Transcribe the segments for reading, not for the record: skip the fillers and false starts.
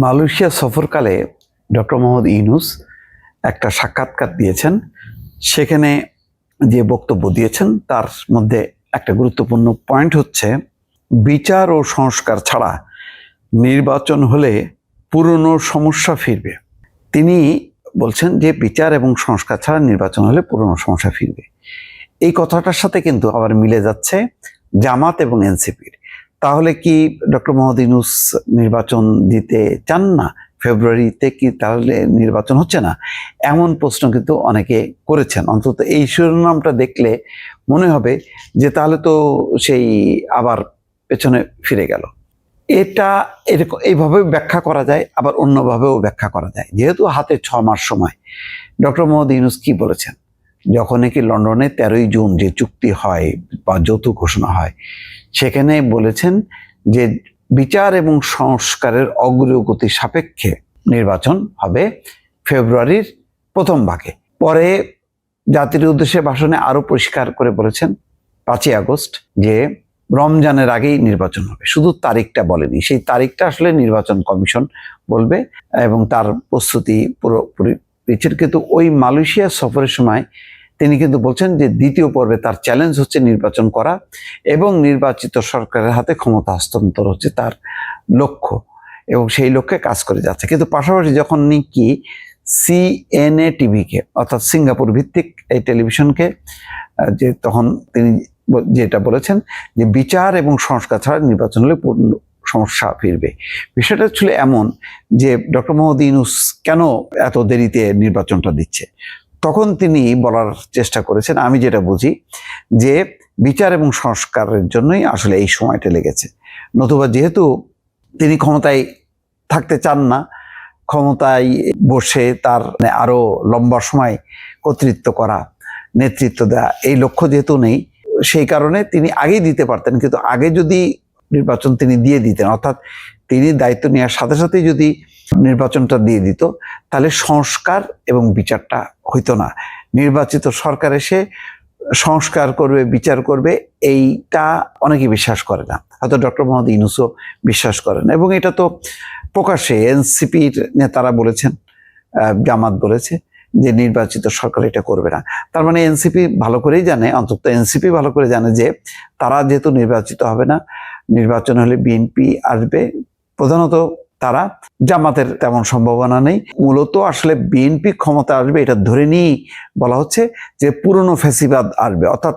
Malaysia সফরকালে doctor Mohammad Yunus একটা সাক্ষাৎকার দিয়েছেন। সেখানে যে বক্তব্য দিয়েছেন তার মধ্যে একটা গুরুত্বপূর্ণ পয়েন্ট হচ্ছে, বিচার ও সংস্কার ছাড়া নির্বাচন হলে পুরনো সমস্যা ফিরবে। তিনি বলছেন যে বিচার এবং সংস্কার ছাড়া নির্বাচন হলে পুরনো সমস্যা ফিরবে। এই কথাটার সাথে কিন্তু আবার মিলে যাচ্ছে জামাত এবং এনসিপির। তাহলে কি ডক্টর মোহাম্মদ ইউনূস নির্বাচন দিতে চান না? ফেব্রুয়ারিতে কি তাহলে নির্বাচন হচ্ছে না? এমন প্রশ্ন কিন্তু অনেকে করেছেন। অন্তত এই শিরোনামটা দেখলে মনে হবে যে তাহলে তো সেই আবার পেছনে ফিরে গেল। এটা এরকম এইভাবে ব্যাখ্যা করা যায়, আবার অন্যভাবেও ব্যাখ্যা করা যায়। যেহেতু হাতে 6 মাস সময়, ডক্টর মোহাম্মদ ইউনূস কি বলেছেন? যখন নাকি লন্ডনে 13ই জুন যে চুক্তি হয় বা যৌথ ঘোষণা হয়, সেখানে বলেছেন যে বিচার এবং সংস্কারের অগ্রগতি সাপেক্ষে নির্বাচন হবে ফেব্রুয়ারির প্রথম ভাগে। পরে জাতির উদ্দেশ্যে ভাষণে আরো পরিষ্কার করে বলেছেন 5ই আগস্ট যে রমজানের আগেই নির্বাচন হবে। শুধু তারিখটা বলেনি, সেই তারিখটা আসলে নির্বাচন কমিশন বলবে এবং তার প্রস্তুতি পুরোপুরি পিছিয়ে। কিন্তু ওই মালয়েশিয়া সফরের সময় তিনি কিন্তু বলছেন যে দ্বিতীয় পর্বে তার চ্যালেঞ্জ হচ্ছে নির্বাচন করা এবং নির্বাচিত সরকারের হাতে ক্ষমতা হস্তান্তর হচ্ছে তার লক্ষ্য, এবং সেই লক্ষ্যে কাজ করে যাচ্ছে। কিন্তু পাশাপাশি যখন নাকি সিএনএ টিভিকে, অর্থাৎ সিঙ্গাপুর ভিত্তিক এই টেলিভিশনকে, যে তখন তিনি যেটা বলেছেন যে বিচার এবং সংস্কার ছাড়া নির্বাচন হলে পূর্ণ সমস্যা ফিরবে। বিষয়টা ছিল এমন যে ডক্টর মোহাম্মদ ইউনূস কেন এত দেরিতে নির্বাচনটা দিচ্ছে। তখন তিনি বলার চেষ্টা করেছেন, আমি যেটা বুঝি যে বিচার এবং সংস্কারের জন্যই আসলে এই সময়টা লেগেছে। নতুবা যেহেতু তিনি ক্ষমতায় থাকতে চান না, ক্ষমতায় বসে তার আরো লম্বা সময় কর্তৃত্ব করা, নেতৃত্ব দেওয়া, এই লক্ষ্য যেহেতু নেই, সেই কারণে তিনি আগেই দিতে পারতেন। কিন্তু আগে যদি নির্বাচন তিনি দিয়ে দিতেন, অর্থাৎ তিনি দায়িত্ব নেওয়ার সাথে সাথে যদি নির্বাচনটা দিয়ে দিত, তাহলে সংস্কার এবং বিচারটা হইতো না। নির্বাচিত সরকার এসে সংস্কার করবে, বিচার করবে, এইটা অনেকে বিশ্বাস করে না। হয়তো ডক্টর মোহাম্মদ ইউনূসও বিশ্বাস করেন। এবং এটা তো প্রকাশ্যে এনসিপির নেতারা বলেছেন, জামাত বলেছে যে নির্বাচিত সরকার এটা করবে না। তার মানে এনসিপি ভালো করেই জানে, অন্তত এনসিপি ভালো করে জানে যে তারা যেহেতু নির্বাচিত হবে না, নির্বাচন হলে বিএনপি আসবে। প্রধানত তারা, জামাতের তেমন সম্ভাবনা নেই। মূলত আসলে বিএনপি ক্ষমতা আসবে এটা ধরে নিয়েই বলা হচ্ছে যে পুরনো ফ্যাসিবাদ আসবে। অর্থাৎ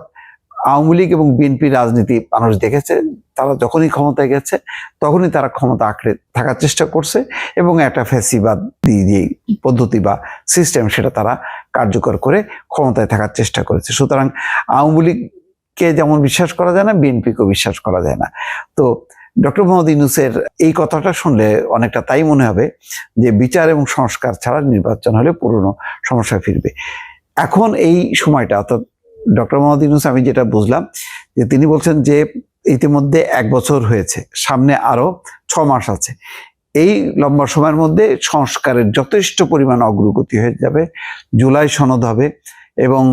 আওয়ামী লীগ এবং বিএনপি রাজনীতি মানুষ দেখেছে, তারা যখনই ক্ষমতায় গেছে তখনই তারা ক্ষমতা আঁকড়ে থাকার চেষ্টা করছে এবং একটা ফ্যাসিবাদ দিয়ে পদ্ধতি বা সিস্টেম সেটা তারা কার্যকর করে ক্ষমতায় থাকার চেষ্টা করেছে। সুতরাং আওয়ামী লীগকে যেমন বিশ্বাস করা যায় না, বিএনপিকেও বিশ্বাস করা যায় না। তো ডক্টর মোহাম্মদ ইউনূসের এই কথাটা শুনলে অনেকটা তাই মনে হবে যে বিচার এবং সংস্কার ছাড়া নির্বাচন হলে পুরনো সমস্যা ফিরবে। এখন এই সময়টা, অর্থাৎ ডক্টর মোহাম্মদ ইউনূস, আমি যেটা বুঝলাম যে তিনি বলছেন যে ইতিমধ্যে 1 বছর হয়েছে, সামনে আরো 6 মাস আছে। এই লম্বা সময়ের মধ্যে সংস্কারের যথেষ্ট পরিমাণ অগ্রগতি হয়ে যাবে। জুলাই সনদ হবে এবং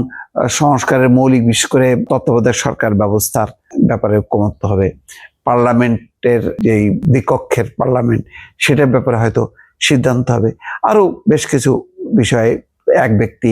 সংস্কারের মৌলিক, বিশেষ করে তত্ত্বাবধায়ক সরকার ব্যবস্থার ব্যাপারে ঐকমত্য হবে। পার্লামেন্টের যেই দ্বিকক্ষের পার্লামেন্ট, সেটার ব্যাপারে হয়তো সিদ্ধান্ত হবে। আরো বেশ কিছু বিষয়ে এক ব্যক্তি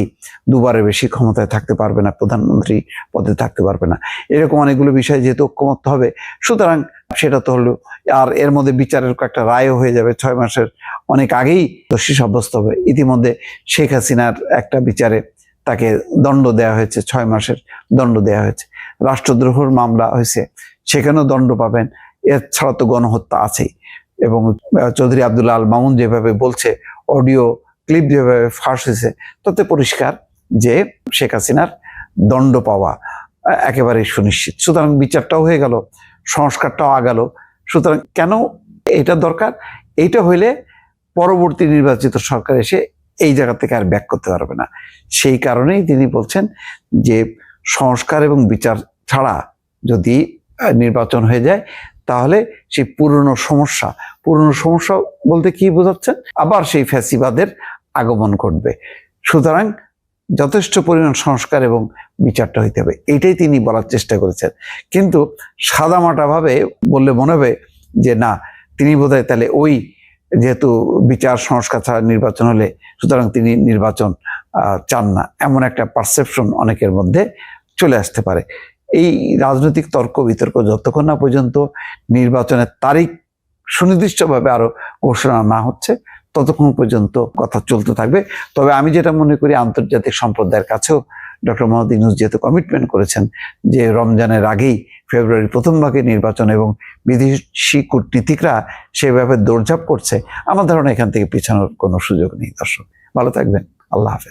2বারের বেশি ক্ষমতায় থাকতে পারবে না, প্রধানমন্ত্রী পদে থাকতে পারবে না, এরকম অনেকগুলো বিষয় যেহেতু ঐকমত্য হবে, সুতরাং সেটা তো হলো। আর এর মধ্যে বিচারের একটা রায়ও হয়ে যাবে 6 মাসের অনেক আগেই দোষী সাব্যস্ত হবে। ইতিমধ্যে শেখ হাসিনার একটা বিচারে তাকে দণ্ড দেওয়া হয়েছে, 6 মাসের দণ্ড দেওয়া হয়েছে। রাষ্ট্রদ্রোহের মামলা হয়েছে, সেখানেও দণ্ড পাবেন। এছাড়া তো গণহত্যা আছেই। এবং চৌধুরী আব্দুল্লাহ আল মামুন যেভাবে বলছে, অডিও ক্লিপ যেভাবে ফাঁস হয়েছে, তাতে পরিষ্কার যে শেখ হাসিনার দণ্ড পাওয়া একেবারেই সুনিশ্চিত। সুতরাং বিচারটাও হয়ে গেল, সংস্কারটাও আগালো। সুতরাং কেন এটা দরকার? এইটা হইলে পরবর্তী নির্বাচিত সরকার এসে এই জায়গা থেকে আর ব্যাক করতে পারবে না। সেই কারণেই তিনি বলছেন যে সংস্কার এবং বিচার ছাড়া যদি নির্বাচন হয়ে যায়, তাহলে সেই পুরনো সমস্যা বলতে কি বোঝাচ্ছেন? আবার সেই ফ্যাসিবাদের আগমন ঘটবে। সুতরাং যথেষ্ট পরিমাণ সংস্কার এবং বিচারটা হইতে হবে, এইটাই তিনি বলার চেষ্টা করেছেন। কিন্তু সাদামাটা ভাবে বললে মনে হবে যে না, তিনি বোধহয় তাহলে ওই যেহেতু বিচার সংস্কার ছাড়া নির্বাচন হলে সুতরাং তিনি নির্বাচন চান না, এমন একটা পারসেপশন অনেকের মধ্যে চলে আসতে পারে। এই রাজনৈতিক তর্ক বিতর্ক যতক্ষণ না পর্যন্ত নির্বাচনের তারিখ সুনির্দিষ্টভাবে আরো ঘোষণা না হচ্ছে ততক্ষণ পর্যন্ত কথা চলতে থাকবে। তবে আমি যেটা মনে করি, আন্তর্জাতিক সম্প্রদায়ের কাছেও ডক্টর মোহাম্মদ ইউনূস যেহেতু কমিটমেন্ট করেছেন যে রমজানের আগেই ফেব্রুয়ারির প্রথম ভাগে নির্বাচন, এবং বিদেশি কূটনীতিকরা সেভাবে দৌড়ঝাঁপ করছে, আমার ধারণা এখান থেকে পিছানোর কোনো সুযোগ নেই। দর্শক ভালো থাকবেন, আল্লাহ হাফেজ।